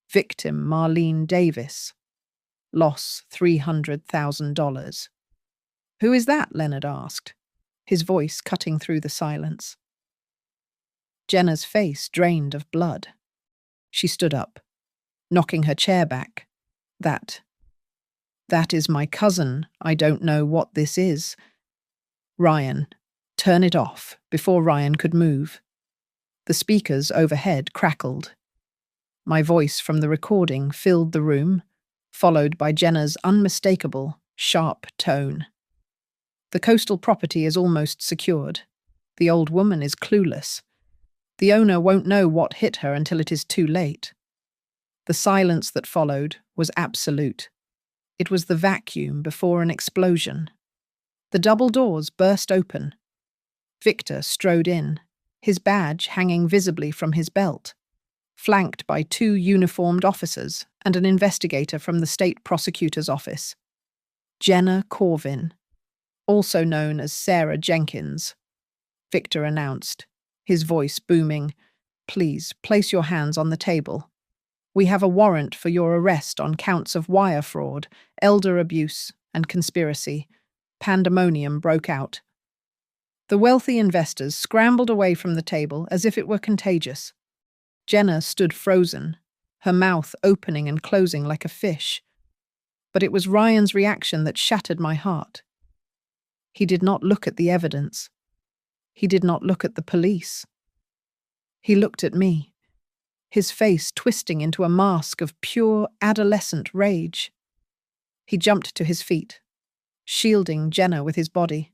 "Victim Marlene Davis. Loss $300,000. "Who is that?" Leonard asked, his voice cutting through the silence. Jenna's face drained of blood. She stood up, knocking her chair back. That is my cousin. I don't know what this is." "Ryan, turn it off," before Ryan could move. The speakers overhead crackled. My voice from the recording filled the room, followed by Jenna's unmistakable, sharp tone. "The coastal property is almost secured. The old woman is clueless. The owner won't know what hit her until it is too late." The silence that followed was absolute. It was the vacuum before an explosion. The double doors burst open. Victor strode in, his badge hanging visibly from his belt, flanked by 2 uniformed officers and an investigator from the state prosecutor's office. Jenna Corvin, also known as Sarah Jenkins, Victor announced, his voice booming. "Please place your hands on the table. We have a warrant for your arrest on counts of wire fraud, elder abuse, and conspiracy." Pandemonium broke out. The wealthy investors scrambled away from the table as if it were contagious. Jenna stood frozen, her mouth opening and closing like a fish. But it was Ryan's reaction that shattered my heart. He did not look at the evidence. He did not look at the police. He looked at me, his face twisting into a mask of pure adolescent rage. He jumped to his feet, shielding Jenna with his body.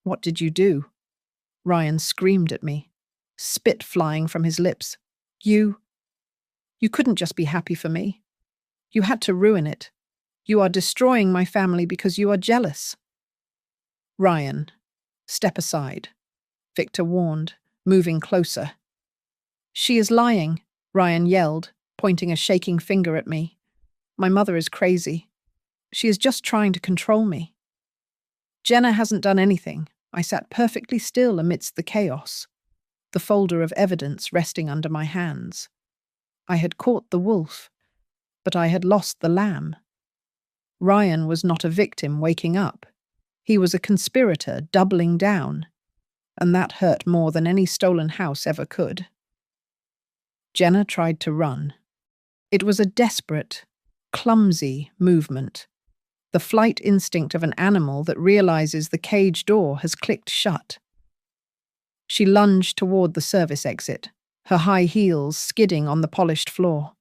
"What did you do?" Ryan screamed at me, spit flying from his lips. You couldn't just be happy for me. You had to ruin it. You are destroying my family because you are jealous." "Ryan, step aside," Victor warned, moving closer. "She is lying," Ryan yelled, pointing a shaking finger at me. "My mother is crazy. She is just trying to control me." "Jenna hasn't done anything." I sat perfectly still amidst the chaos, the folder of evidence resting under my hands. I had caught the wolf, but I had lost the lamb. Ryan was not a victim waking up. He was a conspirator doubling down, and that hurt more than any stolen house ever could. Jenna tried to run. It was a desperate, clumsy movement, the flight instinct of an animal that realizes the cage door has clicked shut. She lunged toward the service exit, her high heels skidding on the polished floor.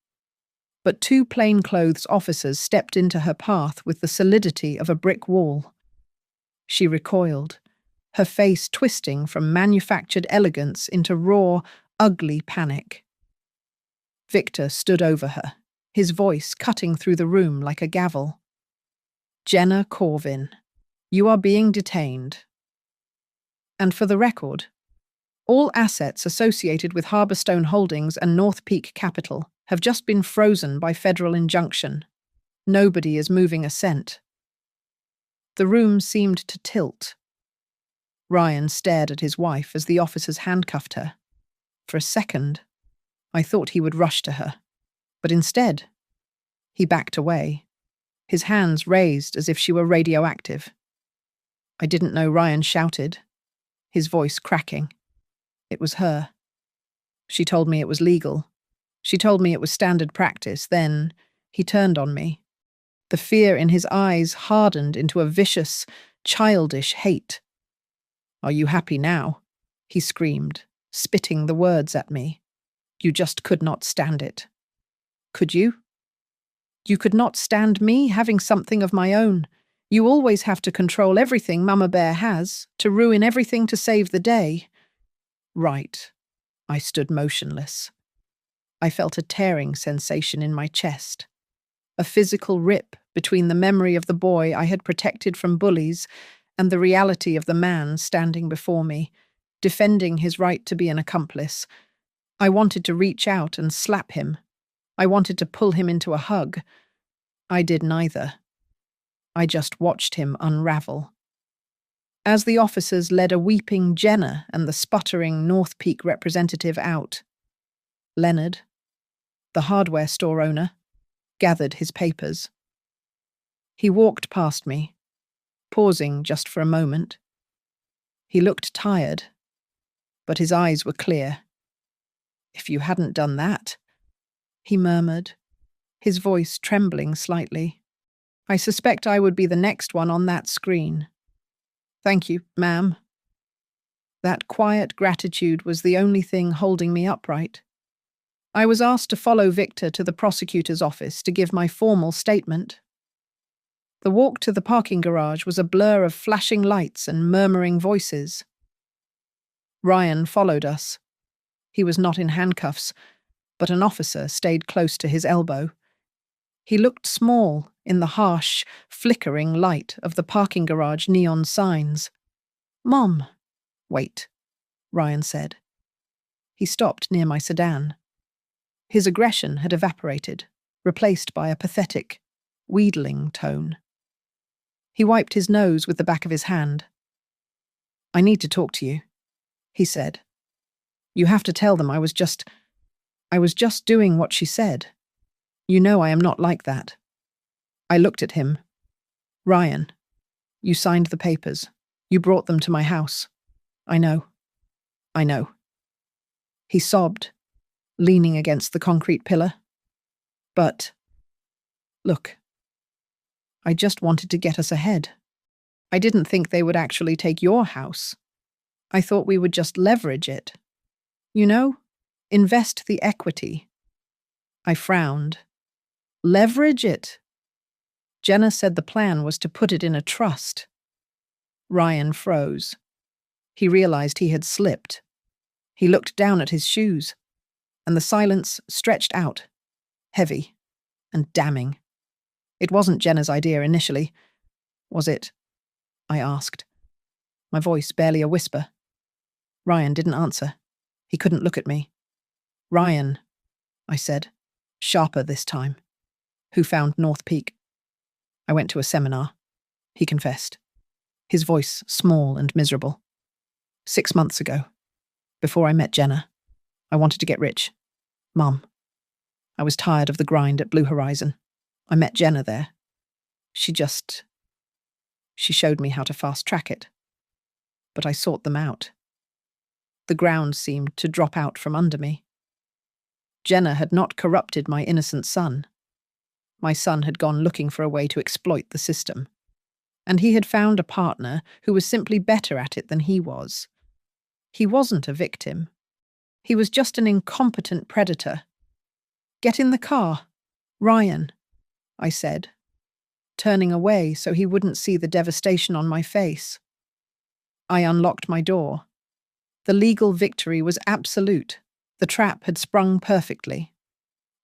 But 2 plainclothes officers stepped into her path with the solidity of a brick wall. She recoiled, her face twisting from manufactured elegance into raw, ugly panic. Victor stood over her, his voice cutting through the room like a gavel. "Jenna Corvin, you are being detained. And for the record, all assets associated with Harborstone Holdings and North Peak Capital have just been frozen by federal injunction. Nobody is moving a cent." The room seemed to tilt. Ryan stared at his wife as the officers handcuffed her. For a second, I thought he would rush to her, but instead, he backed away, his hands raised as if she were radioactive. I didn't know Ryan shouted, his voice cracking. It was her. She told me it was legal. She told me it was standard practice. Then he turned on me, The fear in his eyes hardened into a vicious, childish hate. "Are you happy now?" he screamed, spitting the words at me. "You just could not stand it. Could you? You could not stand me having something of my own. You always have to control everything Mama Bear has, to ruin everything to save the day." "Right." I stood motionless. I felt a tearing sensation in my chest, a physical rip between the memory of the boy I had protected from bullies and the reality of the man standing before me, defending his right to be an accomplice. I wanted to reach out and slap him. I wanted to pull him into a hug. I did neither. I just watched him unravel. As the officers led a weeping Jenna and the sputtering North Peak representative out, Leonard, the hardware store owner, gathered his papers. He walked past me, pausing just for a moment. He looked tired, but his eyes were clear. "If you hadn't done that," he murmured, his voice trembling slightly, "I suspect I would be the next one on that screen." "Thank you, ma'am." That quiet gratitude was the only thing holding me upright. I was asked to follow Victor to the prosecutor's office to give my formal statement. The walk to the parking garage was a blur of flashing lights and murmuring voices. Ryan followed us. He was not in handcuffs, but an officer stayed close to his elbow. He looked small in the harsh, flickering light of the parking garage neon signs. "Mom." "Wait," Ryan said. He stopped near my sedan. His aggression had evaporated, replaced by a pathetic, wheedling tone. He wiped his nose with the back of his hand. "I need to talk to you," he said. "You have to tell them I was just doing what she said. You know I am not like that." I looked at him. "Ryan, you signed the papers. You brought them to my house. I know. I know." He sobbed, leaning against the concrete pillar. "But, look, I just wanted to get us ahead. I didn't think they would actually take your house. I thought we would just leverage it. You know, invest the equity." I frowned. "Leverage it?" Jenna said the plan was to put it in a trust. Ryan froze. He realized he had slipped. He looked down at his shoes, and the silence stretched out, heavy and damning. "It wasn't Jenna's idea initially, was it?" I asked, my voice barely a whisper. Ryan didn't answer. He couldn't look at me. "Ryan," I said, sharper this time. "Who found North Peak?" "I went to a seminar," he confessed, his voice small and miserable. 6 months ago, before I met Jenna. I wanted to get rich. Mum. I was tired of the grind at Blue Horizon. I met Jenna there. She showed me how to fast-track it. But I sought them out. The ground seemed to drop out from under me. Jenna had not corrupted my innocent son. My son had gone looking for a way to exploit the system. And he had found a partner who was simply better at it than he was. He wasn't a victim. He was just an incompetent predator. "Get in the car, Ryan," I said, turning away so he wouldn't see the devastation on my face. I unlocked my door. The legal victory was absolute. The trap had sprung perfectly.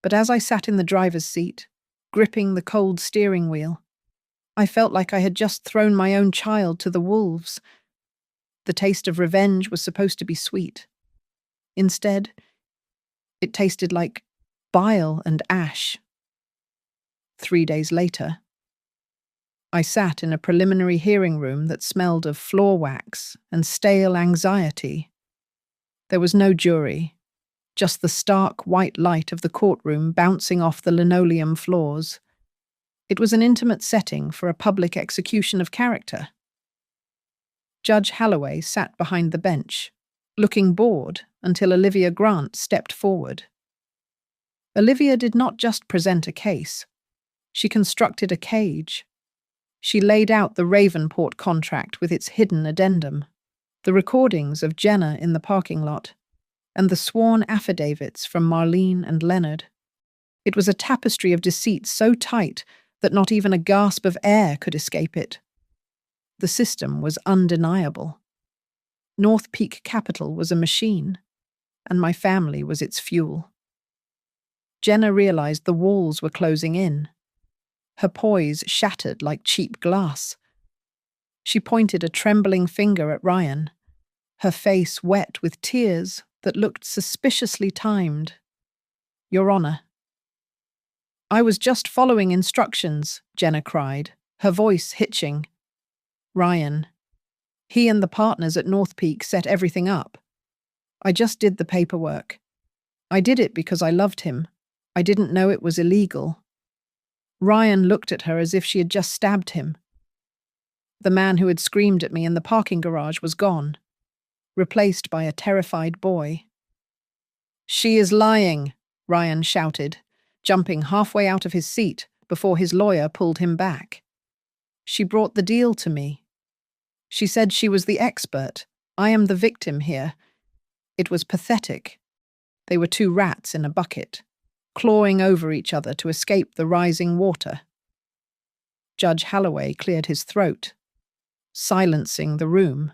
But as I sat in the driver's seat, gripping the cold steering wheel, I felt like I had just thrown my own child to the wolves. The taste of revenge was supposed to be sweet. Instead, it tasted like bile and ash. 3 days later, I sat in a preliminary hearing room that smelled of floor wax and stale anxiety. There was no jury, just the stark white light of the courtroom bouncing off the linoleum floors. It was an intimate setting for a public execution of character. Judge Halloway sat behind the bench, looking bored until Olivia Grant stepped forward. Olivia did not just present a case. She constructed a cage. She laid out the Ravenport contract with its hidden addendum, the recordings of Jenna in the parking lot, and the sworn affidavits from Marlene and Leonard. It was a tapestry of deceit so tight that not even a gasp of air could escape it. The system was undeniable. North Peak Capital was a machine, and my family was its fuel. Jenna realized the walls were closing in. Her poise shattered like cheap glass. She pointed a trembling finger at Ryan, her face wet with tears that looked suspiciously timed. "Your Honor." "I was just following instructions," Jenna cried, her voice hitching. "Ryan. He and the partners at North Peak set everything up. I just did the paperwork. I did it because I loved him. I didn't know it was illegal." Ryan looked at her as if she had just stabbed him. The man who had screamed at me in the parking garage was gone, replaced by a terrified boy. "She is lying," Ryan shouted, jumping halfway out of his seat before his lawyer pulled him back. "She brought the deal to me. She said she was the expert. I am the victim here." It was pathetic. They were two rats in a bucket, clawing over each other to escape the rising water. Judge Halloway cleared his throat, silencing the room.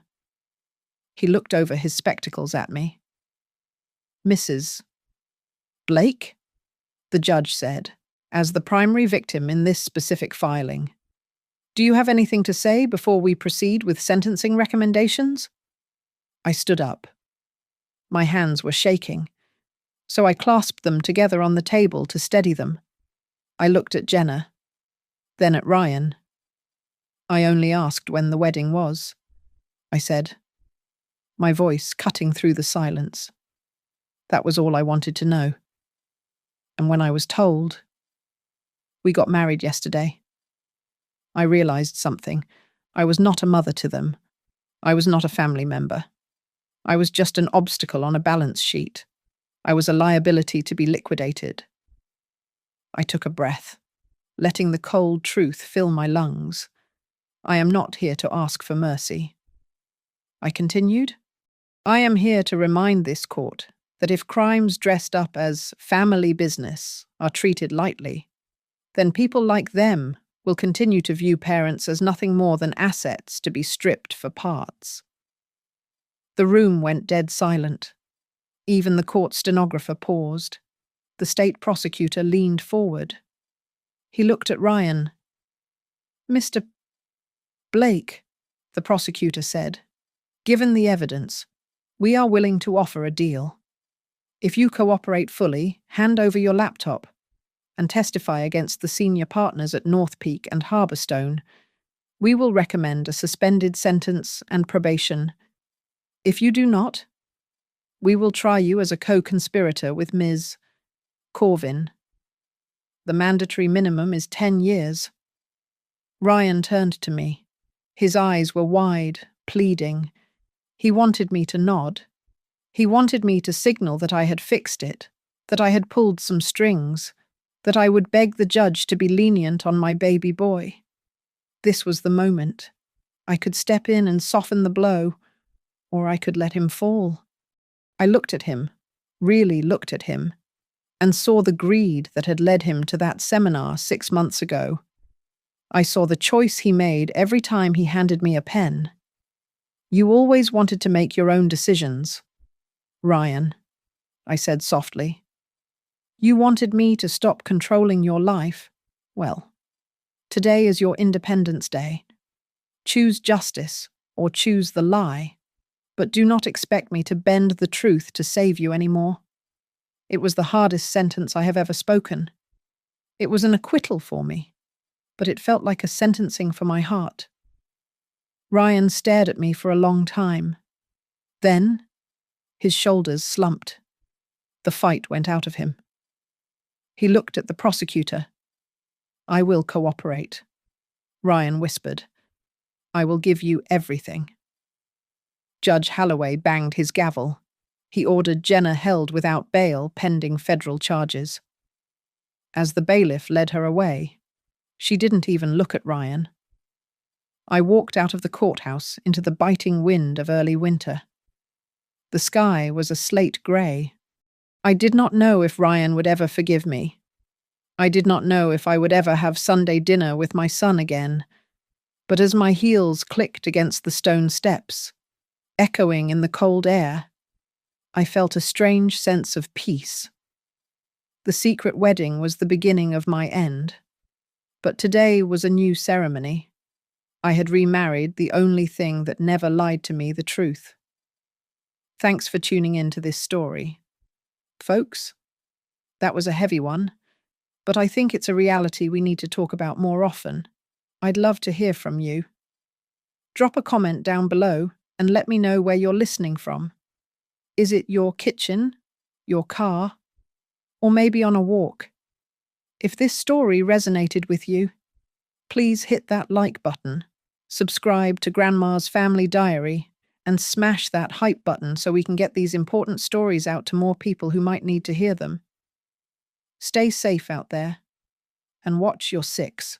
He looked over his spectacles at me. "Mrs. Blake?" the judge said, as the primary victim in this specific filing. "Do you have anything to say before we proceed with sentencing recommendations?" I stood up. My hands were shaking, so I clasped them together on the table to steady them. I looked at Jenna, then at Ryan. "I only asked when the wedding was," I said, my voice cutting through the silence. That was all I wanted to know. And when I was told, "We got married yesterday," I realized something. I was not a mother to them. I was not a family member. I was just an obstacle on a balance sheet. I was a liability to be liquidated. I took a breath, letting the cold truth fill my lungs. I am not here to ask for mercy. I continued. I am here to remind this court that if crimes dressed up as family business are treated lightly, then people like them will continue to view parents as nothing more than assets to be stripped for parts. The room went dead silent. Even the court stenographer paused. The state prosecutor leaned forward. He looked at Ryan. "Mr. Blake," the prosecutor said, "given the evidence, we are willing to offer a deal. If you cooperate fully, hand over your laptop and testify against the senior partners at North Peak and Harborstone, we will recommend a suspended sentence and probation. If you do not, we will try you as a co-conspirator with Ms. Corvin. The mandatory minimum is 10 years. Ryan turned to me. His eyes were wide, pleading. He wanted me to nod. He wanted me to signal that I had fixed it, that I had pulled some strings, that I would beg the judge to be lenient on my baby boy. This was the moment. I could step in and soften the blow, or I could let him fall. I looked at him, really looked at him, and saw the greed that had led him to that seminar 6 months ago. I saw the choice he made every time he handed me a pen. "You always wanted to make your own decisions, Ryan," I said softly. "You wanted me to stop controlling your life. Well, today is your Independence Day. Choose justice or choose the lie, but do not expect me to bend the truth to save you anymore." It was the hardest sentence I have ever spoken. It was an acquittal for me, but it felt like a sentencing for my heart. Ryan stared at me for a long time. Then, his shoulders slumped. The fight went out of him. He looked at the prosecutor. "I will cooperate," Ryan whispered. "I will give you everything." Judge Halloway banged his gavel. He ordered Jenna held without bail pending federal charges. As the bailiff led her away, She didn't even look at Ryan. I walked out of the courthouse into the biting wind of early winter. The sky was a slate grey. I did not know if Ryan would ever forgive me. I did not know if I would ever have Sunday dinner with my son again. But as my heels clicked against the stone steps, echoing in the cold air, I felt a strange sense of peace. The secret wedding was the beginning of my end. But today was a new ceremony. I had remarried the only thing that never lied to me the truth. Thanks for tuning in to this story. Folks, that was a heavy one, but I think it's a reality we need to talk about more often. I'd love to hear from you. Drop a comment down below and let me know where you're listening from. Is it your kitchen, your car, or maybe on a walk? If this story resonated with you, please hit that like button, subscribe to Grandma's Family Diary, and smash that hype button so we can get these important stories out to more people who might need to hear them. Stay safe out there, and watch your six.